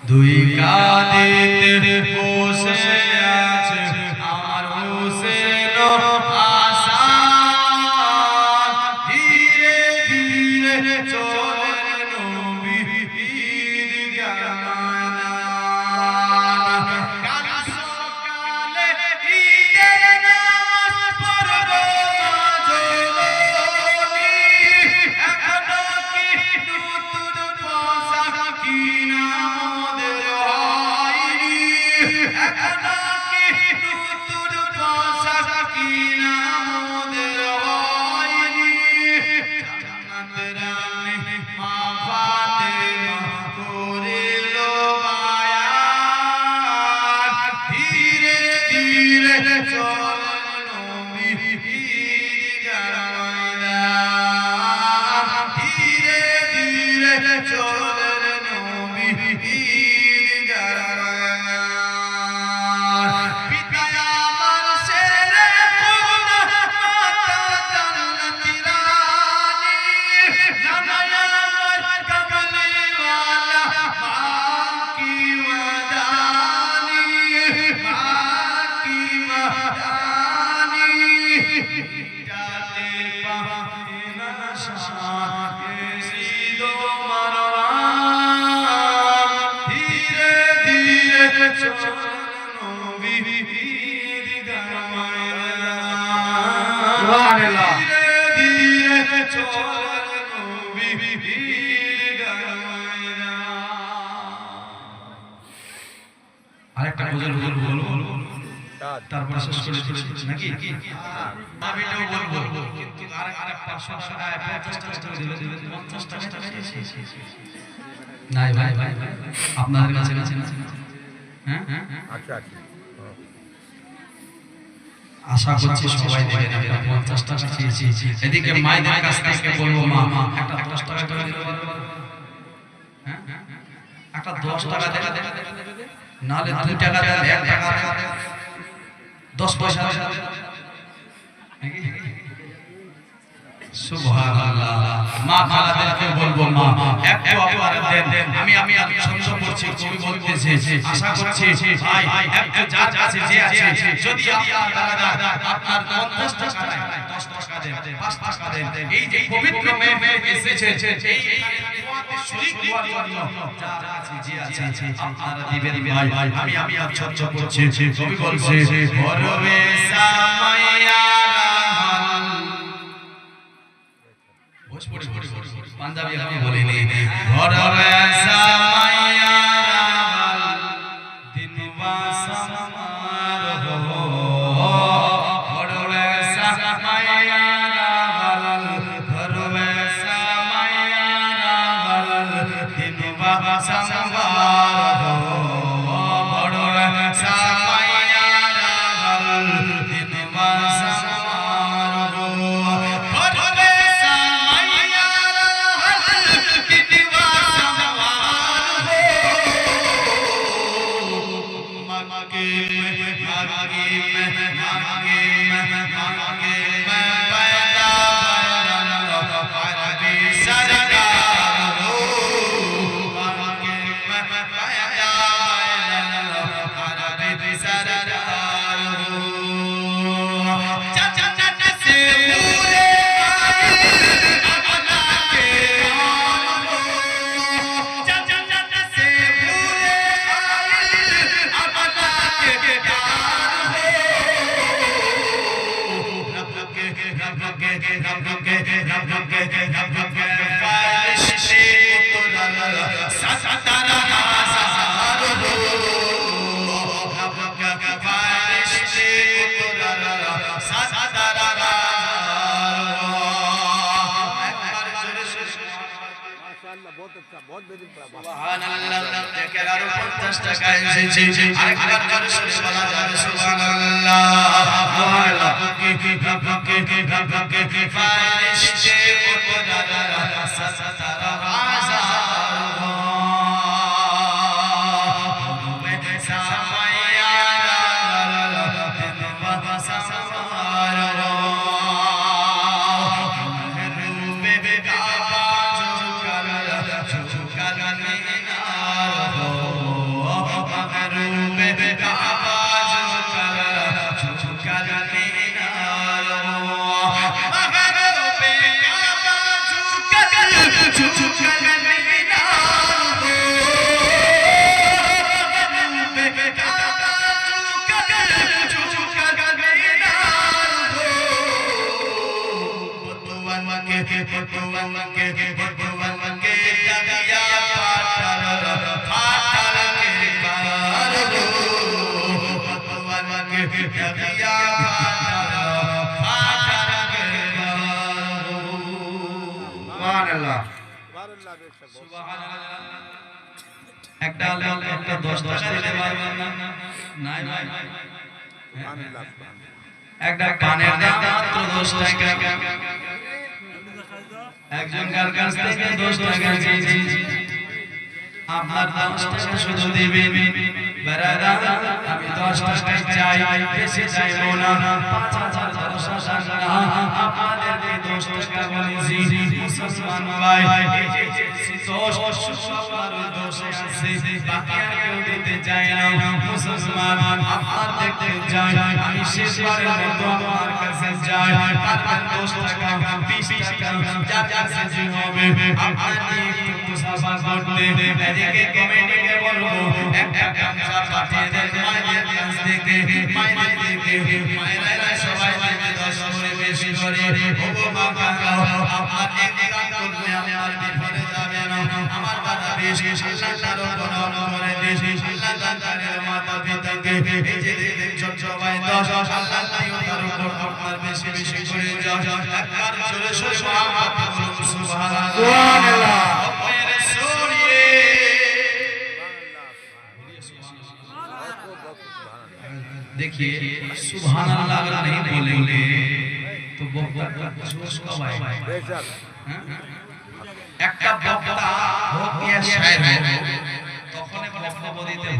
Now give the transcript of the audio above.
দুই কাঁধেতে বসে আছে আমার হোসেন হাসান, ধীরে ধীরে চলে নবী ঈদগাহ ময়দান। কাল সকালে ঈদের নামাজ পড়ব মাজলুমি, এখনো কি নতুন পোশাক কিনা মোদের হয়নি, এখনো কি নতুন পোশাক কিনা মোদের হয়নি। জান্নাতের রানী মা ফাতেমা করিল বায়ান, ধীরে ধীরে চলে নবী ঈদগাহ ময়দান, ধীরে ধীরে চলে নবী ঈদগাহ ময়দান। পিতা আমার শেরে খুদা, মাতা জান্নাতি রানী, নানা আমার কামলিওয়ালা মা কি মাদানি, মা কি মাদানি। মিটাতে পারে না শান ইয়াজিদ মারওয়ান, ধীরে ধীরে চলে নবী ঈদগাহ ময়দান, সুবহানাল্লাহ। ধীরে ধীরে চলে নবী ঈদগাহ ময়দান। আরেকটা গজল বলবো, তারপরে শেষ করে দিচ্ছি নাকি? আমিটাও বলবো, কিন্তু আরেকটা 50 টাকা দিলে 50 টাকা নাই ভাই, আপনাদের কাছে হ্যাঁ আচ্ছা আচ্ছা, আশা করছি সবাই দেবেন। আমরা 50 টাকা চেয়েছি। এদিকে মায়েদের কাছ থেকে বলবো, মা একটা 10 টাকা করে দিতে পারবে? হ্যাঁ একটা 10 টাকা দেবে, নালে 2 টাকা দেন, 1 টাকা দেন, 10 পয়সা নাকি? সুবহানাল্লাহ। মা খালাদেরকে বলবো, মা একটু আপনারা দেন। আমি সন্দেহ করছি, কবি বলতেছে, আশা করছি ভাই একটু যার কাছে যে আছে, যদি আপনার দাদা আপনার 50 টাকা দেন, 10 টাকা দেন, 5 টাকা দেন, এই যে পবিত্র মেয়ে এসেছে এই শরীক হওয়ার জন্য যার কাছে যে আছে আপনারা দিবেন ভাই। আমি আর চর্চা করছি, কবি বলছে, করবে সামাইয়া পাঞ্জাবি আমি বলিনি, ঘরবে সামাইয়া দিনবা সামার হো, ঘরবে সামাইয়া ঘরবে সামাইয়া দিনবা সামার হো, ঘরবে সামাইয়া দিনবা সামার হো, ঘরবে बहुत बेहतरीन सुबहानाल्लाह। देखে আরো 50 টাকা এসেছে, আরেকবার জোরে সোরে বলা যাবে সুবহানাল্লাহ। কে ফারিশতে উপরালা সাতারা হাজার के भगवान के दरिया पाटल पाटल के कार हो भगवान के दरिया पाटल पाटल के कार हो सुभान अल्लाह सुभान अल्लाह একটা লোক একটা 10 টাকা দিতে পারবেন না নাই নাই একটা পানের দাম মাত্র 10 টাকা একজন কার কাছ থেকে 10 টাকা চেয়েছি আপনার 10 টাকা শুধু দিবেন বারাদার আমি 10 টাকা চাই বেশি চাইবো না 5000 10,000 না আপনাদেরকে 10 টাকা বলেছি মুসলমান ভাই আপনার দোষে আছে বাকি আর কেউ দিতে চায় না মুসলমান আপনার দেখতে চাই আমি শেষবারের মতো আমার কাছে যাই পারবেন 10 টাকা 20 টাকা যার কাছে যে হবে আপনাকে একটু মুসাফা করতে এদিকে কমিটিকে বলবো একটা গামছা পাঠিয়ে দেন মায়ের কাছ থেকে মায়ের থেকে মায়েরা সবাই মিলে 10 করে বেশি করে ওগো মা কাকা আপনার এক কাজ করলে আমার বিপদে যাবে না আমার দাদা বেশি আল্লাহর উপর করে দেশি আল্লাহ তাআলার মাতা পিতাকে এই যে দেখছেন সবাই 10 আল্লাহ তার উপর আপনার বেশি বেশি করে যাও একবার জোরে জোরে মহাব্বত বলুন সুবহানাল্লাহ সুবহানাল্লাহ মেরে সোনিয়ে देखिए सुभान अल्लाह अगर नहीं बोलेंगे तो जोश कब आएगा একটা বক্তা হোক या शायर हो তখন বক্তব্য দিতে